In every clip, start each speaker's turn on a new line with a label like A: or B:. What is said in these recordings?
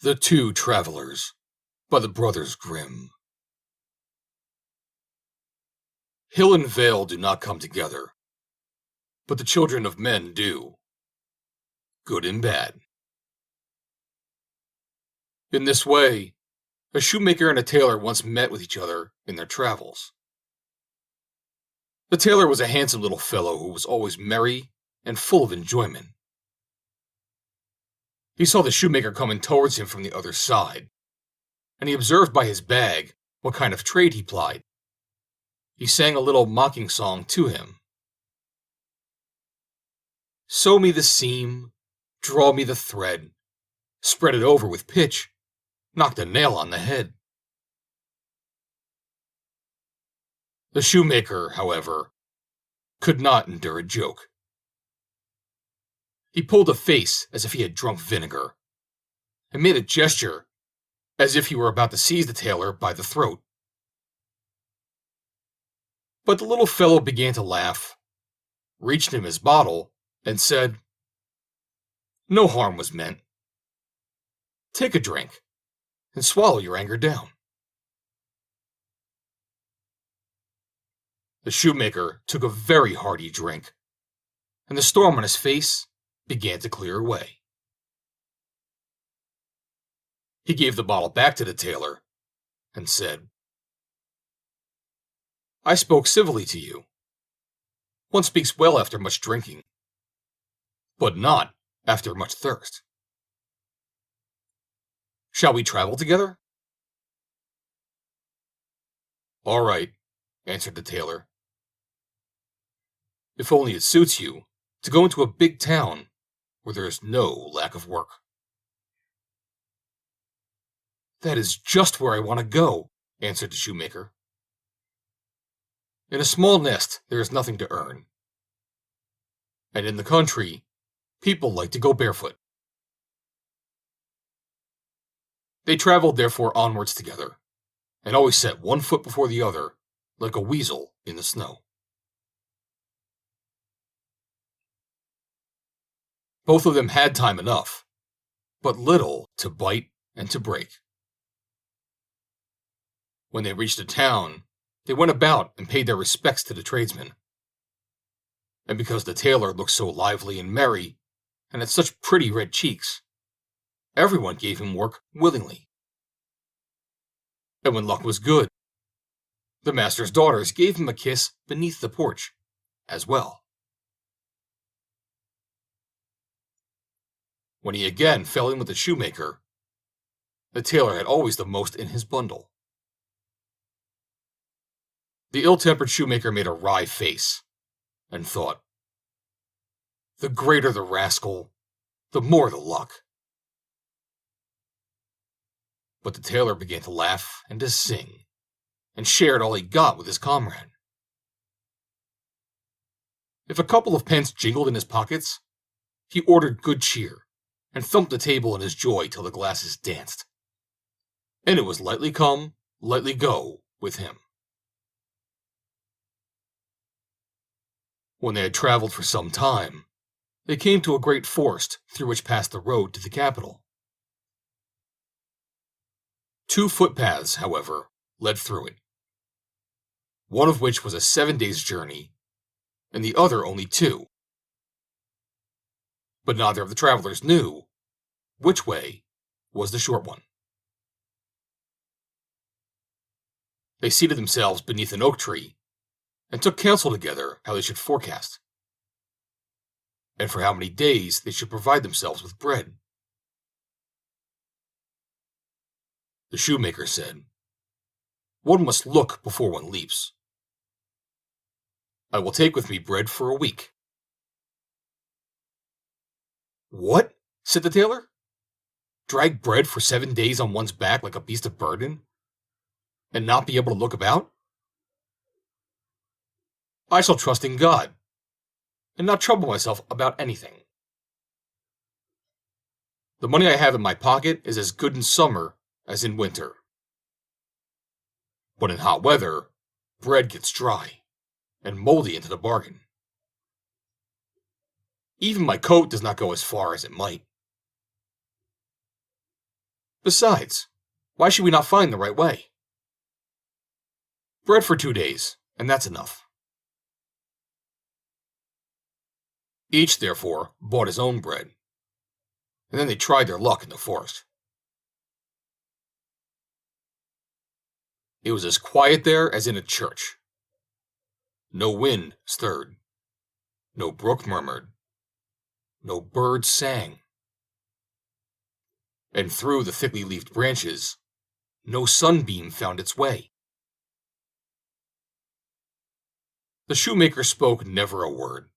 A: The Two Travelers by the Brothers Grimm. Hill and vale do not come together, but the children of men do, good and bad. In this way, a shoemaker and a tailor once met with each other in their travels. The tailor was a handsome little fellow who was always merry and full of enjoyment. He saw the shoemaker coming towards him from the other side, and he observed by his bag what kind of trade he plied. He sang a little mocking song to him. Sew me the seam, draw me the thread, spread it over with pitch, knock the nail on the head. The shoemaker, however, could not endure a joke. He pulled a face as if he had drunk vinegar, and made a gesture as if he were about to seize the tailor by the throat. But the little fellow began to laugh, reached him his bottle, and said, "No harm was meant. Take a drink, and swallow your anger down." The shoemaker took a very hearty drink, and the storm on his face began to clear away. He gave the bottle back to the tailor, and said, "I spoke civilly to you. One speaks well after much drinking, but not after much thirst. Shall we travel together?" "All right," answered the tailor. "If only it suits you to go into a big town where there is no lack of work." "That is just where I want to go," answered the shoemaker. "In a small nest there is nothing to earn, and in the country people like to go barefoot." They traveled therefore onwards together, and always set one foot before the other, like a weasel in the snow. Both of them had time enough, but little to bite and to break. When they reached a town, they went about and paid their respects to the tradesmen. And because the tailor looked so lively and merry, and had such pretty red cheeks, everyone gave him work willingly. And when luck was good, the master's daughters gave him a kiss beneath the porch, as well. When he again fell in with the shoemaker, the tailor had always the most in his bundle. The ill-tempered shoemaker made a wry face, and thought, "The greater the rascal, the more the luck." But the tailor began to laugh and to sing, and shared all he got with his comrade. If a couple of pence jingled in his pockets, he ordered good cheer, and thumped the table in his joy till the glasses danced. And it was lightly come, lightly go with him. When they had traveled for some time, they came to a great forest through which passed the road to the capital. 2 footpaths, however, led through it, one of which was a 7 days' journey, and the other only 2. But neither of the travelers knew which way was the short one. They seated themselves beneath an oak tree, and took counsel together how they should forecast, and for how many days they should provide themselves with bread. The shoemaker said, "One must look before one leaps. I will take with me bread for a week." "What?" said the tailor. "Drag bread for 7 days on one's back like a beast of burden, and not be able to look about? I shall trust in God, and not trouble myself about anything. The money I have in my pocket is as good in summer as in winter. But in hot weather, bread gets dry, and moldy into the bargain. Even my coat does not go as far as it might. Besides, why should we not find the right way? Bread for 2 days, and that's enough. Each, therefore, bought his own bread, and then they tried their luck in the forest. It was as quiet there as in a church. No wind stirred, no brook murmured, no bird sang, and through the thickly leafed branches, no sunbeam found its way. The shoemaker spoke never a word.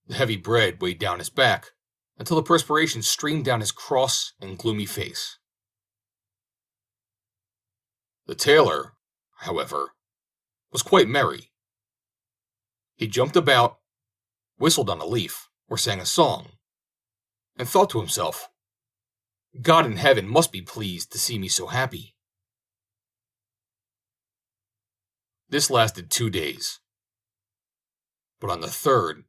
A: The heavy bread weighed down his back until the perspiration streamed down his cross and gloomy face. The tailor, however, was quite merry. He jumped about, whistled on a leaf, or sang a song, and thought to himself, God in heaven must be pleased to see me so happy. This lasted 2 days. But on the third,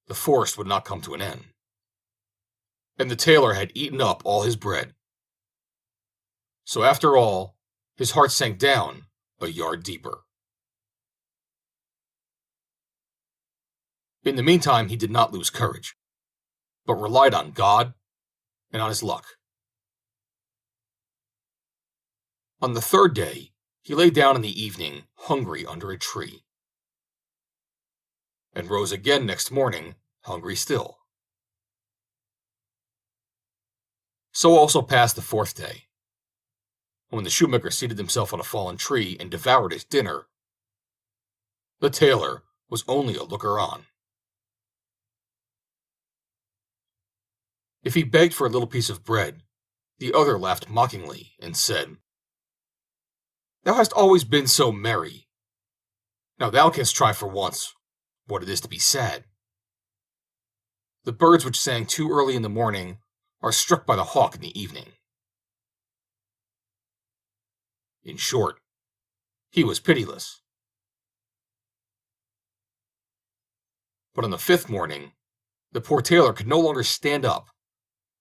A: the forest would not come to an end, and the tailor had eaten up all his bread. So after all, his heart sank down a yard deeper. In the meantime, he did not lose courage, but relied on God and on his luck. On the third day, he lay down in the evening, hungry under a tree, and rose again next morning, hungry still. So also passed the fourth day. When the shoemaker seated himself on a fallen tree and devoured his dinner, the tailor was only a looker-on. If he begged for a little piece of bread, the other laughed mockingly and said, Thou hast always been so merry. Now thou canst try for once what it is to be sad. The birds which sang too early in the morning are struck by the hawk in the evening. In short, he was pitiless. But on the fifth morning, the poor tailor could no longer stand up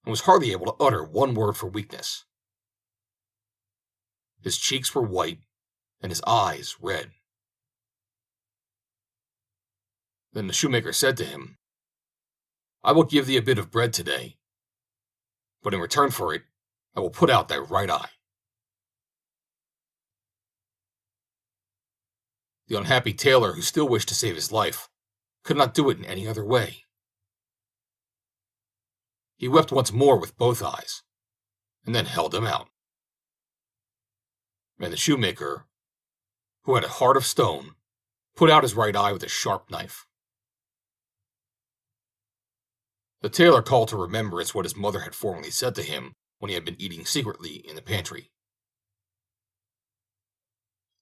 A: and was hardly able to utter one word for weakness. His cheeks were white and his eyes red. Then the shoemaker said to him, I will give thee a bit of bread today, but in return for it, I will put out thy right eye. The unhappy tailor, who still wished to save his life, could not do it in any other way. He wept once more with both eyes, and then held them out. And the shoemaker, who had a heart of stone, put out his right eye with a sharp knife. The tailor called to remembrance what his mother had formerly said to him when he had been eating secretly in the pantry.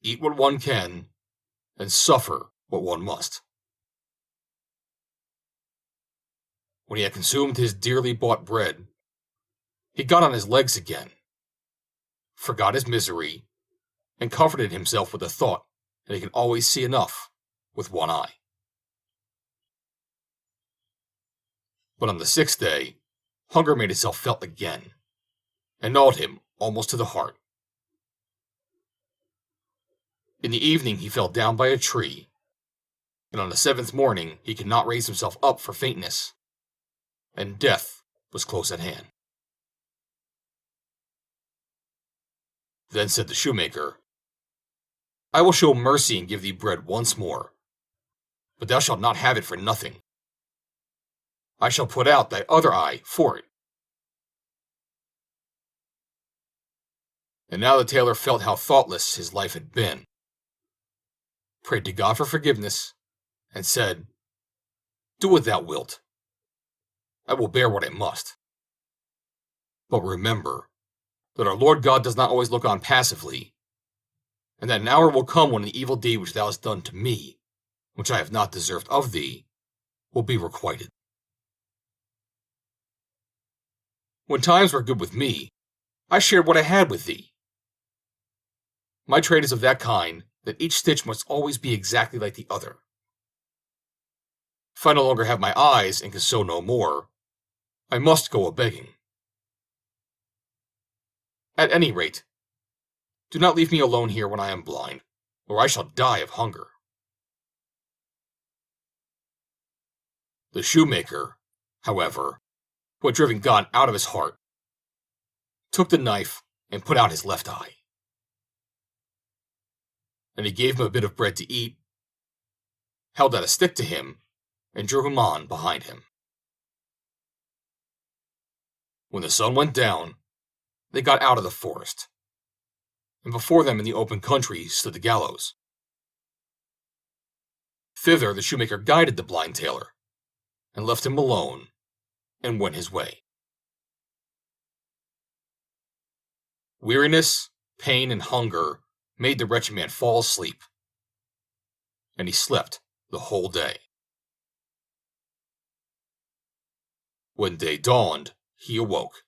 A: Eat what one can, and suffer what one must. When he had consumed his dearly bought bread, he got on his legs again, forgot his misery, and comforted himself with the thought that he can always see enough with one eye. But on the sixth day, hunger made itself felt again, and gnawed him almost to the heart. In the evening he fell down by a tree, and on the seventh morning he could not raise himself up for faintness, and death was close at hand. Then said the shoemaker, I will show mercy and give thee bread once more, but thou shalt not have it for nothing. I shall put out thy other eye for it. And now the tailor felt how thoughtless his life had been, prayed to God for forgiveness, and said, Do what thou wilt. I will bear what I must. But remember that our Lord God does not always look on passively, and that an hour will come when the evil deed which thou hast done to me, which I have not deserved of thee, will be requited. When times were good with me, I shared what I had with thee. My trade is of that kind that each stitch must always be exactly like the other. If I no longer have my eyes and can sew no more, I must go a-begging. At any rate, do not leave me alone here when I am blind, or I shall die of hunger." The shoemaker, however, who had driven God out of his heart, took the knife and put out his left eye. And he gave him a bit of bread to eat, held out a stick to him, and drew him on behind him. When the sun went down, they got out of the forest, and before them in the open country stood the gallows. Thither the shoemaker guided the blind tailor, and left him alone, and went his way. Weariness, pain, and hunger made the wretched man fall asleep, and he slept the whole day. When day dawned, he awoke,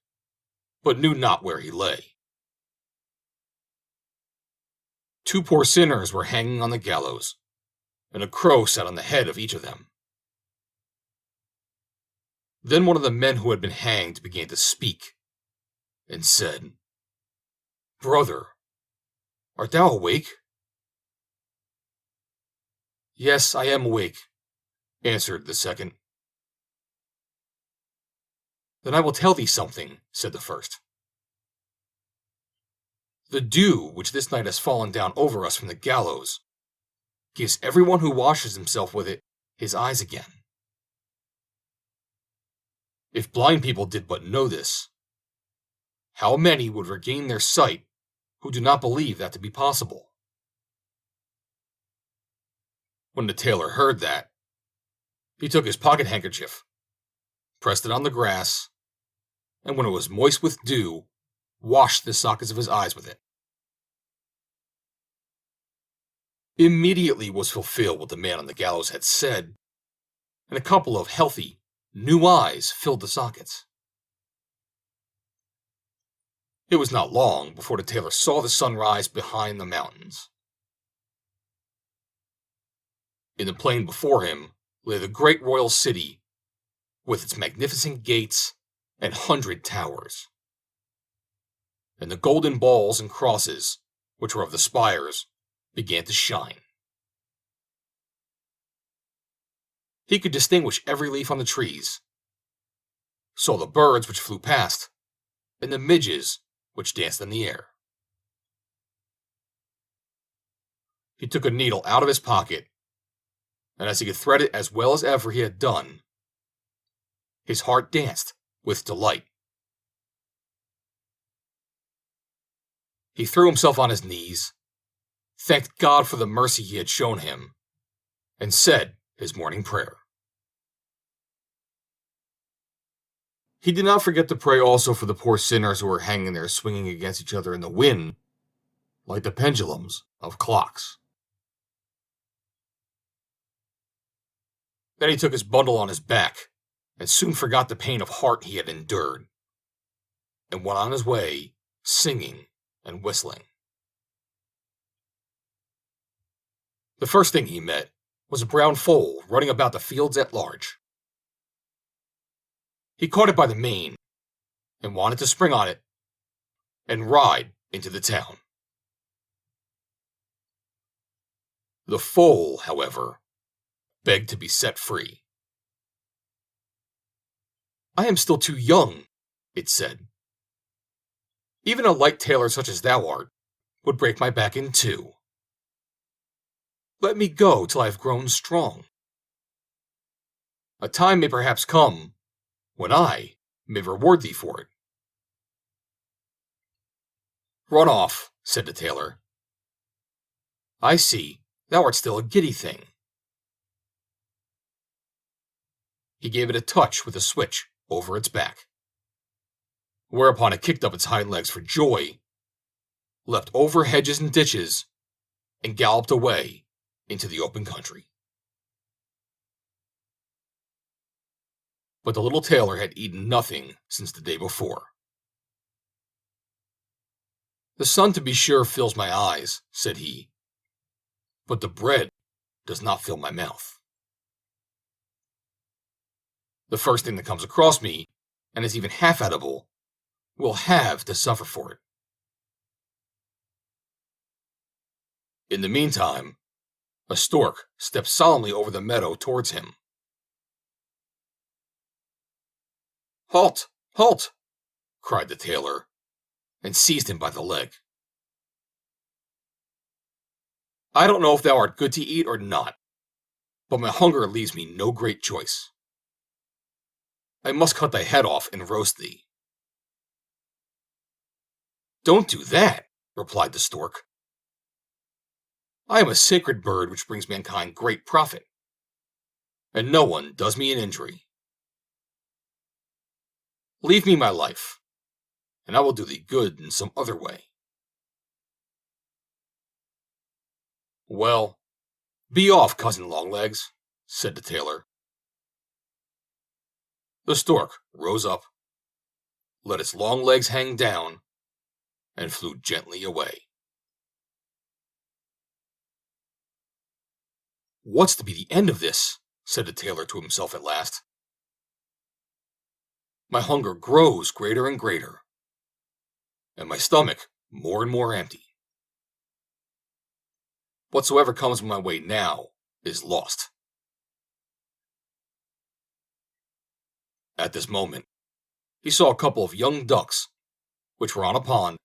A: but knew not where he lay. 2 poor sinners were hanging on the gallows, and a crow sat on the head of each of them. Then one of the men who had been hanged began to speak, and said, "Brother, art thou awake?" "Yes, I am awake," answered the second. "Then I will tell thee something," said the first. "The dew which this night has fallen down over us from the gallows gives everyone who washes himself with it his eyes again. If blind people did but know this, how many would regain their sight who do not believe that to be possible?" When the tailor heard that, he took his pocket handkerchief, pressed it on the grass, and when it was moist with dew, washed the sockets of his eyes with it. Immediately was fulfilled what the man on the gallows had said, and a couple of healthy, new eyes filled the sockets. It was not long before the tailor saw the sun rise behind the mountains. In the plain before him lay the great royal city, with its magnificent gates and 100 towers. And the golden balls and crosses, which were of the spires, began to shine. He could distinguish every leaf on the trees, saw the birds which flew past, and the midges which danced in the air. He took a needle out of his pocket, and as he could thread it as well as ever he had done, his heart danced with delight. He threw himself on his knees, thanked God for the mercy he had shown him, and said his morning prayer. He did not forget to pray also for the poor sinners who were hanging there swinging against each other in the wind, like the pendulums of clocks. Then he took his bundle on his back, and soon forgot the pain of heart he had endured, and went on his way, singing and whistling. The first thing he met was a brown foal running about the fields at large. He caught it by the mane, and wanted to spring on it, and ride into the town. The foal, however, begged to be set free. "I am still too young," it said. "Even a light tailor such as thou art would break my back in 2. Let me go till I have grown strong. A time may perhaps come when I may reward thee for it." "Run off," said the tailor. "I see thou art still a giddy thing." He gave it a touch with a switch over its back, whereupon it kicked up its hind legs for joy, leapt over hedges and ditches, and galloped away into the open country. But the little tailor had eaten nothing since the day before. "The sun, to be sure, fills my eyes," said he, "but the bread does not fill my mouth. The first thing that comes across me, and is even half edible, will have to suffer for it." In the meantime, a stork stepped solemnly over the meadow towards him. "Halt! Halt!" cried the tailor, and seized him by the leg. "I don't know if thou art good to eat or not, but my hunger leaves me no great choice. I must cut thy head off and roast thee." "Don't do that," replied the stork. "I am a sacred bird which brings mankind great profit, and no one does me an injury. Leave me my life, and I will do thee good in some other way." "Well, be off, cousin Longlegs," said the tailor. The stork rose up, let its long legs hang down, and flew gently away. "What's to be the end of this?" said the tailor to himself at last. "My hunger grows greater and greater, and my stomach more and more empty. Whatsoever comes my way now is lost." At this moment, he saw a couple of young ducks, which were on a pond,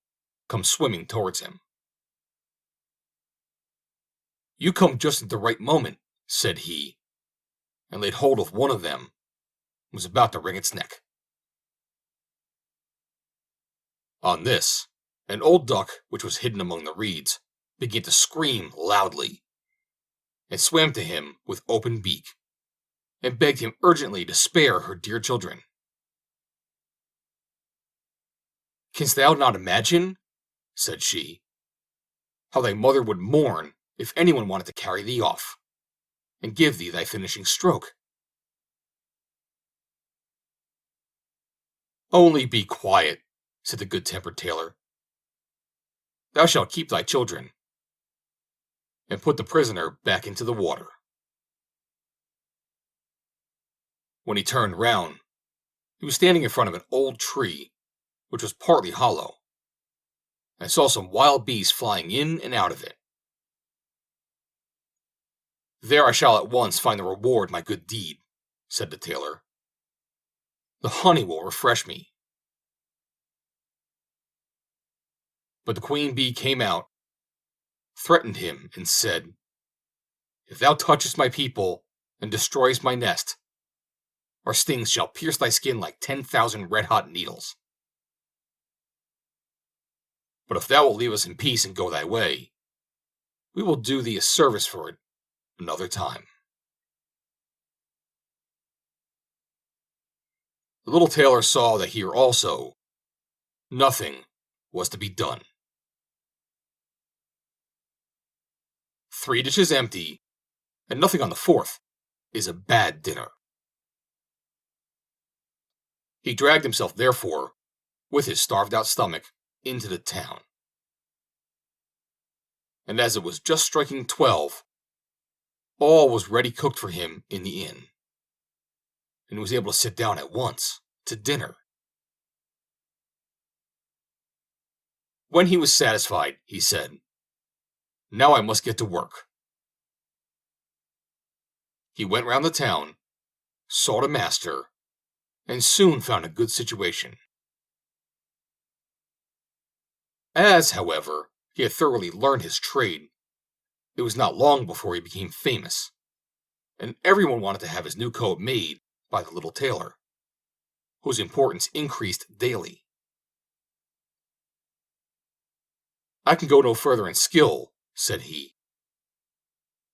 A: come swimming towards him. "You come just at the right moment," said he, and laid hold of one of them, and was about to wring its neck. On this, an old duck, which was hidden among the reeds, began to scream loudly, and swam to him with open beak, and begged him urgently to spare her dear children. "Canst thou not imagine," said she, "how thy mother would mourn if anyone wanted to carry thee off, and give thee thy finishing stroke?" "Only be quiet," said the good-tempered tailor. "Thou shalt keep thy children, and put the prisoner back into the water." When he turned round, he was standing in front of an old tree, which was partly hollow, and saw some wild bees flying in and out of it. "There I shall at once find the reward of my good deed," said the tailor. "The honey will refresh me." But the queen bee came out, threatened him, and said, "If thou touchest my people and destroyest my nest, our stings shall pierce thy skin like 10,000 red-hot needles. But if thou wilt leave us in peace and go thy way, we will do thee a service for it another time." The little tailor saw that here also nothing was to be done. 3 dishes empty, and nothing on the 4th, is a bad dinner. He dragged himself, therefore, with his starved-out stomach, into the town. And as it was just striking 12, all was ready cooked for him in the inn, and he was able to sit down at once to dinner. When he was satisfied, he said, "Now I must get to work." He went round the town, sought a master, and soon found a good situation. As, however, he had thoroughly learned his trade, it was not long before he became famous, and everyone wanted to have his new coat made by the little tailor, whose importance increased daily. "I can go no further in skill," said he,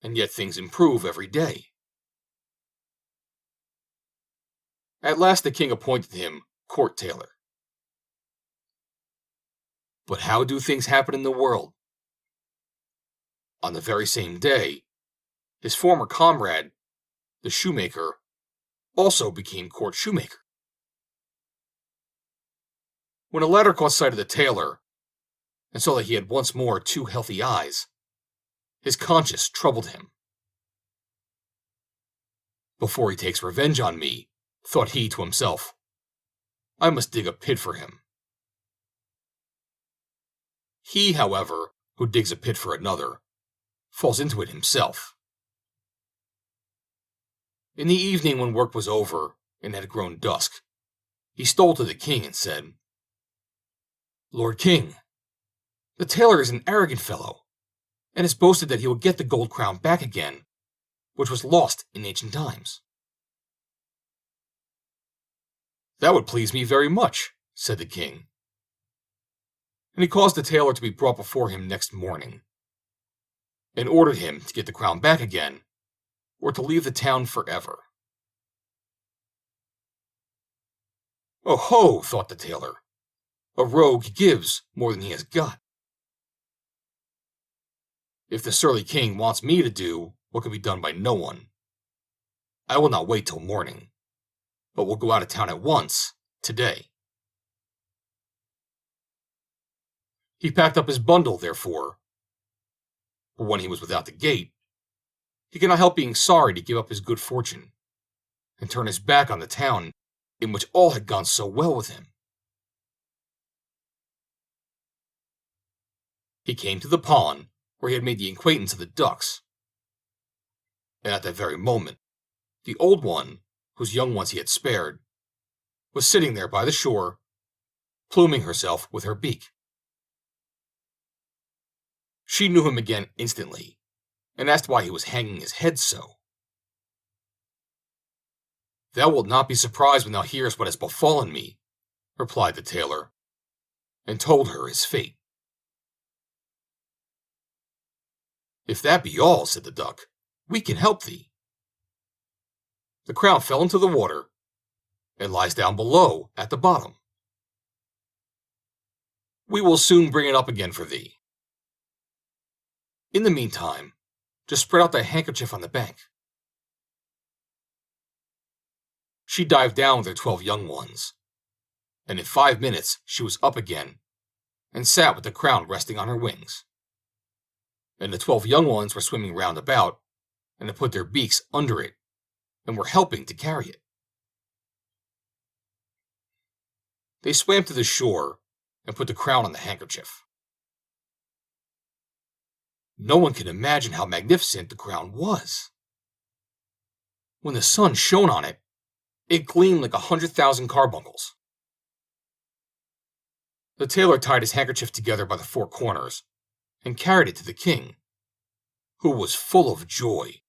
A: "and yet things improve every day." At last the king appointed him court tailor. But how do things happen in the world? On the very same day, his former comrade, the shoemaker, also became court shoemaker. When the latter caught sight of the tailor, and saw that he had once more 2 healthy eyes, his conscience troubled him. "Before he takes revenge on me," thought he to himself, "I must dig a pit for him." He, however, who digs a pit for another, falls into it himself. In the evening, when work was over and had grown dusk, he stole to the king and said, "Lord King, the tailor is an arrogant fellow, and has boasted that he will get the gold crown back again, which was lost in ancient times." "That would please me very much," said the king. And he caused the tailor to be brought before him next morning, and ordered him to get the crown back again, or to leave the town forever. "Oh ho," thought the tailor, "a rogue gives more than he has got. If the surly king wants me to do what can be done by no one, I will not wait till morning, but will go out of town at once, today." He packed up his bundle, therefore, but when he was without the gate, he could not help being sorry to give up his good fortune, and turn his back on the town in which all had gone so well with him. He came to the pond where he had made the acquaintance of the ducks, and at that very moment, the old one, whose young ones he had spared, was sitting there by the shore, pluming herself with her beak. She knew him again instantly, and asked why he was hanging his head so. "Thou wilt not be surprised when thou hearest what has befallen me," replied the tailor, and told her his fate. "If that be all," said the duck, "we can help thee. The crown fell into the water, and lies down below at the bottom. We will soon bring it up again for thee. In the meantime, just spread out thy handkerchief on the bank." She dived down with her 12 young ones, and in 5 minutes she was up again, and sat with the crown resting on her wings. And the 12 young ones were swimming round about, and had put their beaks under it, and were helping to carry it. They swam to the shore, and put the crown on the handkerchief. No one can imagine how magnificent the crown was. When the sun shone on it, it gleamed like 100,000 carbuncles. The tailor tied his handkerchief together by the 4 corners, and carried it to the king, who was full of joy,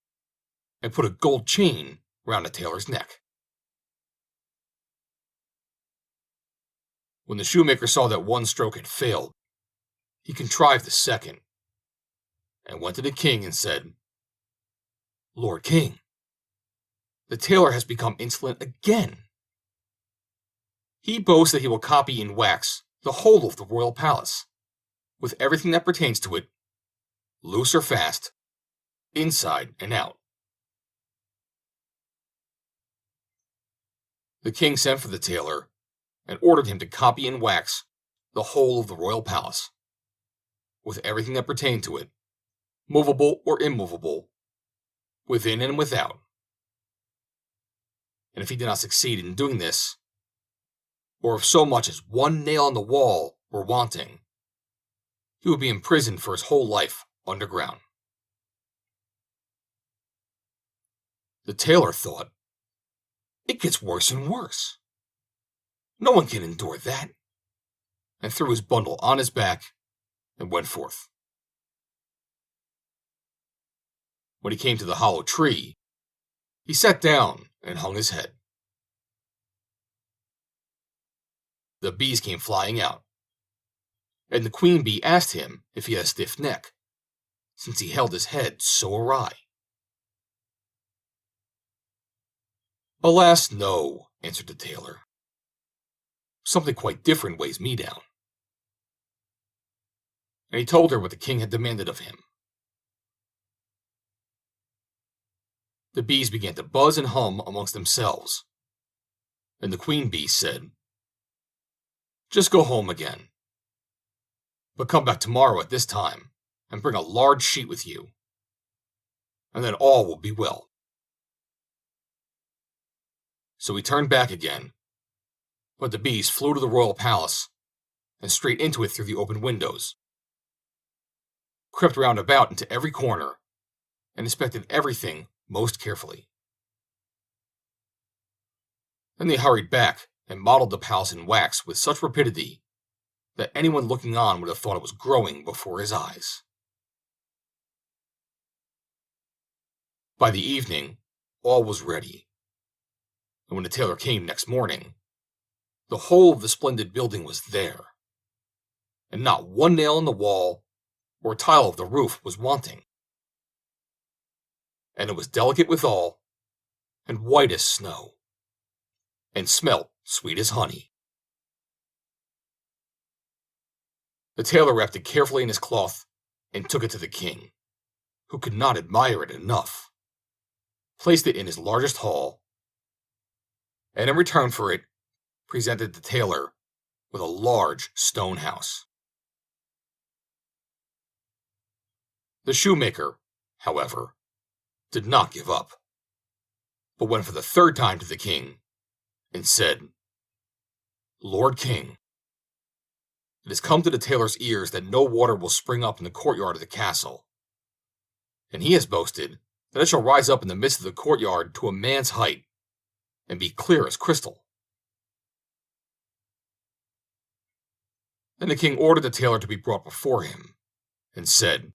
A: and put a gold chain round the tailor's neck. When the shoemaker saw that one stroke had failed, he contrived the second, and went to the king and said, "Lord King, the tailor has become insolent again. He boasts that he will copy in wax the whole of the royal palace, with everything that pertains to it, loose or fast, inside and out." The king sent for the tailor, and ordered him to copy in wax the whole of the royal palace, with everything that pertained to it, movable or immovable, within and without. And if he did not succeed in doing this, or if so much as one nail on the wall were wanting, he would be imprisoned for his whole life underground. The tailor thought, "It gets worse and worse. No one can endure that," and threw his bundle on his back and went forth. When he came to the hollow tree, he sat down and hung his head. The bees came flying out, and the queen bee asked him if he had a stiff neck, since he held his head so awry. "Alas, no," answered the tailor. "Something quite different weighs me down." And he told her what the king had demanded of him. The bees began to buzz and hum amongst themselves, and the queen bee said, "Just go home again, but come back tomorrow at this time, and bring a large sheet with you, and then all will be well." So he turned back again, but the bees flew to the royal palace, and straight into it through the open windows. crept round about into every corner and inspected everything most carefully. Then they hurried back and modeled the palace in wax with such rapidity that anyone looking on would have thought it was growing before his eyes. By the evening, all was ready, and when the tailor came next morning, the whole of the splendid building was there, and not one nail in the wall or tile of the roof was wanting. And it was delicate withal, and white as snow, and smelt sweet as honey. The tailor wrapped it carefully in his cloth and took it to the king, who could not admire it enough, placed it in his largest hall, and in return for it, presented the tailor with a large stone house. The shoemaker, however, did not give up, but went for the third time to the king and said, "Lord King, it has come to the tailor's ears that no water will spring up in the courtyard of the castle, and he has boasted that it shall rise up in the midst of the courtyard to a man's height, and be clear as crystal." Then the king ordered the tailor to be brought before him, and said,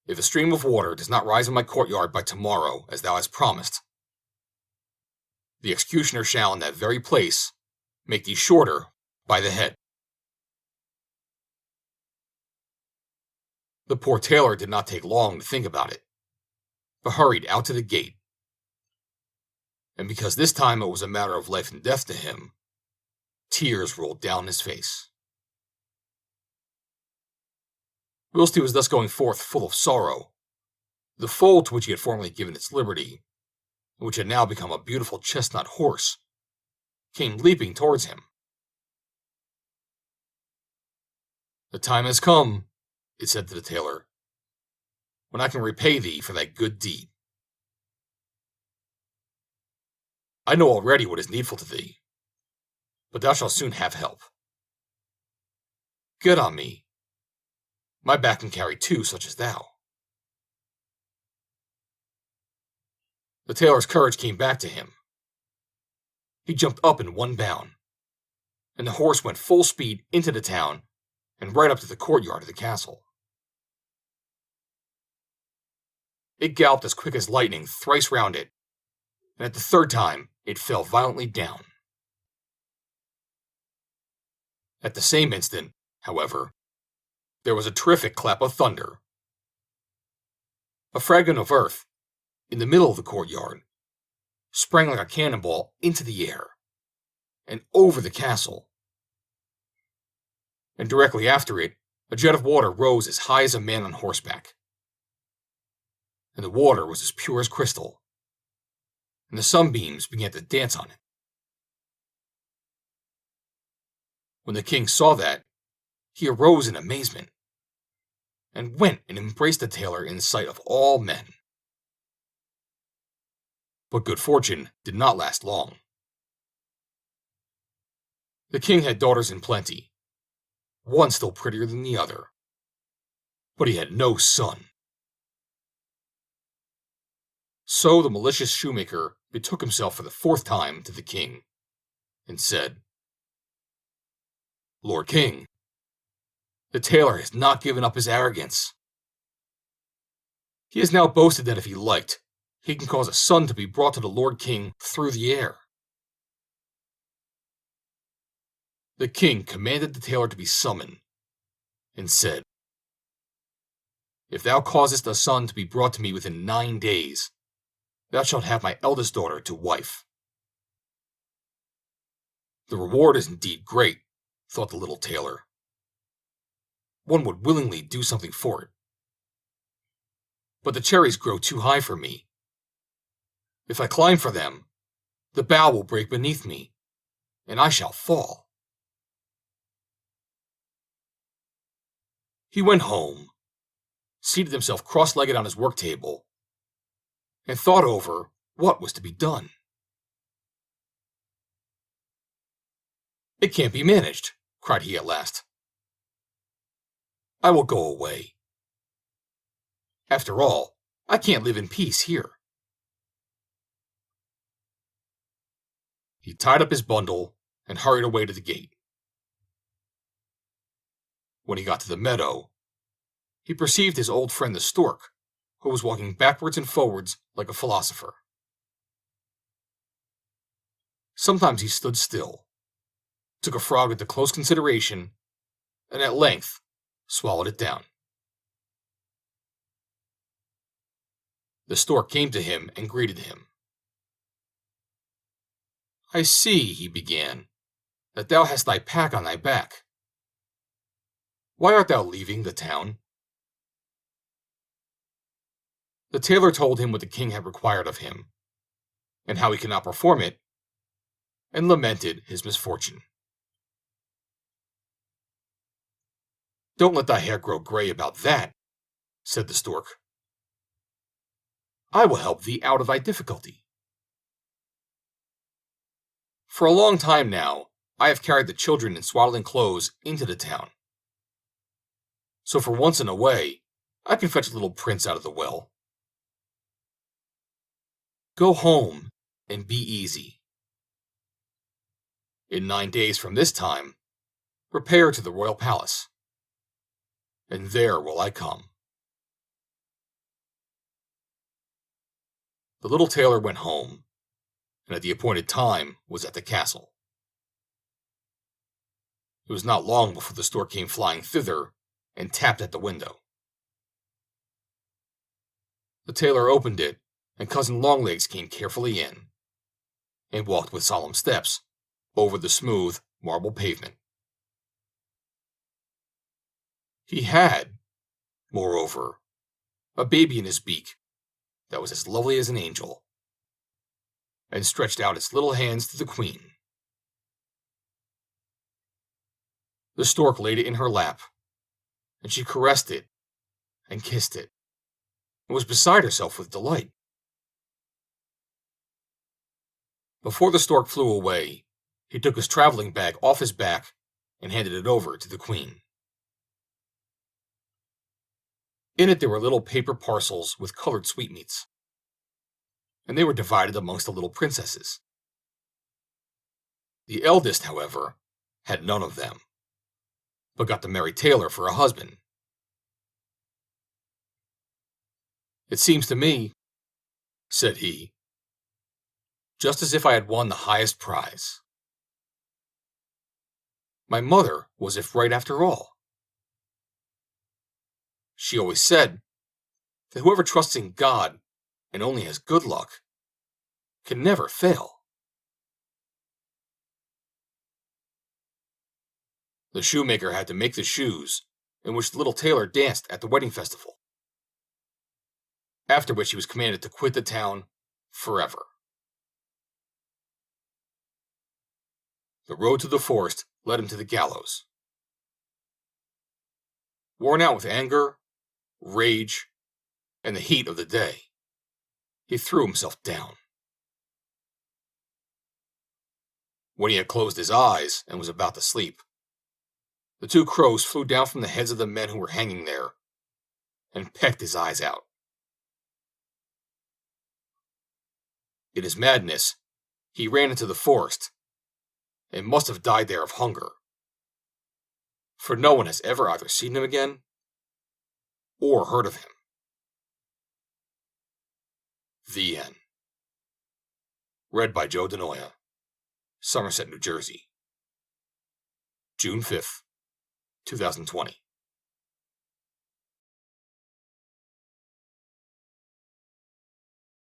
A: "If a stream of water does not rise in my courtyard by tomorrow, as thou hast promised, the executioner shall in that very place make thee shorter by the head." The poor tailor did not take long to think about it, but hurried out to the gate. And because this time it was a matter of life and death to him, tears rolled down his face. Whilst he was thus going forth full of sorrow, the foal to which he had formerly given its liberty, and which had now become a beautiful chestnut horse, came leaping towards him. "The time has come," it said to the tailor, "when I can repay thee for thy good deed. I know already what is needful to thee, but thou shalt soon have help. Get on me. My back can carry two such as thou." The tailor's courage came back to him. He jumped up in one bound, and the horse went full speed into the town and right up to the courtyard of the castle. It galloped as quick as lightning thrice round it, and at the third time it fell violently down. At the same instant, however, there was a terrific clap of thunder. A fragment of earth, in the middle of the courtyard, sprang like a cannonball into the air, and over the castle. And directly after it, a jet of water rose as high as a man on horseback. And the water was as pure as crystal, and the sunbeams began to dance on it. When the king saw that, he arose in amazement, and went and embraced the tailor in the sight of all men. But good fortune did not last long. The king had daughters in plenty, one still prettier than the other, but he had no son. So the malicious shoemaker betook himself for the fourth time to the king, and said, "Lord King, the tailor has not given up his arrogance. He has now boasted that if he liked, he can cause a son to be brought to the Lord King through the air." The king commanded the tailor to be summoned, and said, "If thou causest a son to be brought to me within 9 days, thou shalt have my eldest daughter to wife." The reward is indeed great, thought the little tailor. One would willingly do something for it. But the cherries grow too high for me. If I climb for them, the bough will break beneath me, and I shall fall. He went home, seated himself cross-legged on his work table, and thought over what was to be done. "It can't be managed," cried he at last. "I will go away, After all, I can't live in peace here. He tied up his bundle and hurried away to the gate. When he got to the meadow, he perceived his old friend the Stork, who was walking backwards and forwards like a philosopher. Sometimes he stood still, took a frog into close consideration, and at length swallowed it down. The Stork came to him and greeted him. "I see," he began, "that thou hast thy pack on thy back. Why art thou leaving the town?" The tailor told him what the king had required of him, and how he could not perform it, and lamented his misfortune. "Don't let thy hair grow gray about that," said the Stork. "I will help thee out of thy difficulty. For a long time now, I have carried the children in swaddling clothes into the town. So for once in a way, I can fetch little Prince out of the well. Go home and be easy. In 9 days from this time, repair to the royal palace, and there will I come." The little tailor went home, and at the appointed time was at the castle. It was not long before the Stork came flying thither and tapped at the window. The tailor opened it, and Cousin Longlegs came carefully in, and walked with solemn steps over the smooth marble pavement. He had, moreover, a baby in his beak that was as lovely as an angel, and stretched out its little hands to the Queen. The Stork laid it in her lap, and she caressed it and kissed it, and was beside herself with delight. Before the Stork flew away, he took his traveling bag off his back and handed it over to the Queen. In it there were little paper parcels with colored sweetmeats, and they were divided amongst the little princesses. The eldest, however, had none of them, but got the merry tailor for a husband. "It seems to me," said he, "just as if I had won the highest prize. My mother was if right after all. She always said that whoever trusts in God and only has good luck can never fail." The shoemaker had to make the shoes in which the little tailor danced at the wedding festival, after which he was commanded to quit the town forever. The road to the forest led him to the gallows. Worn out with anger, rage, and the heat of the day, he threw himself down. When he had closed his eyes and was about to sleep, the 2 crows flew down from the heads of the men who were hanging there and pecked his eyes out. In his madness, he ran into the forest and must have died there of hunger, for no one has ever either seen him again or heard of him. The end. Read by Joe DeNoia, Somerset, New Jersey. June 5th, 2020.